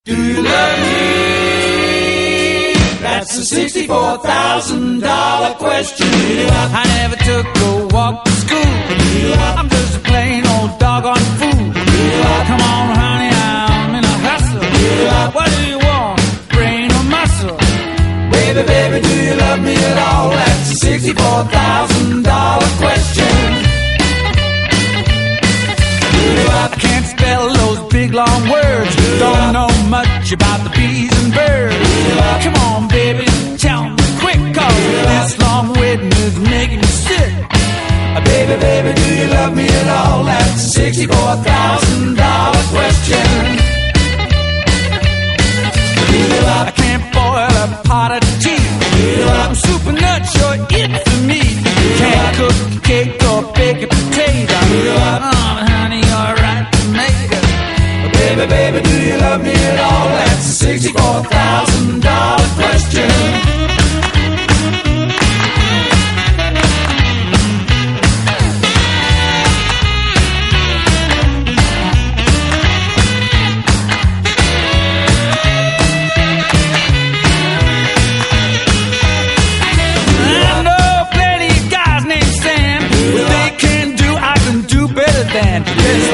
Do you love me? That's the $64,000 question. I never took a walk to school. I'm just a plain old doggone fool. Come on, honey, I'm in a hustle. What do you want, brain or muscle? Baby, baby, do you love me at all? That's the $64,000 question. I can't spell those big long words. Don't know much about the bees and birds. Come on, baby, tell me quick, 'cause this long waiting is making me sick. Baby, baby, do you love me at all? That's the $64,000 question. I can't boil a pot of tea. I'm super nuts, you're it for me. Can't cook a cake or bake a potato. Honey, you're right to make it. Baby, baby, do you love me at all? That's the $64,000 question. There's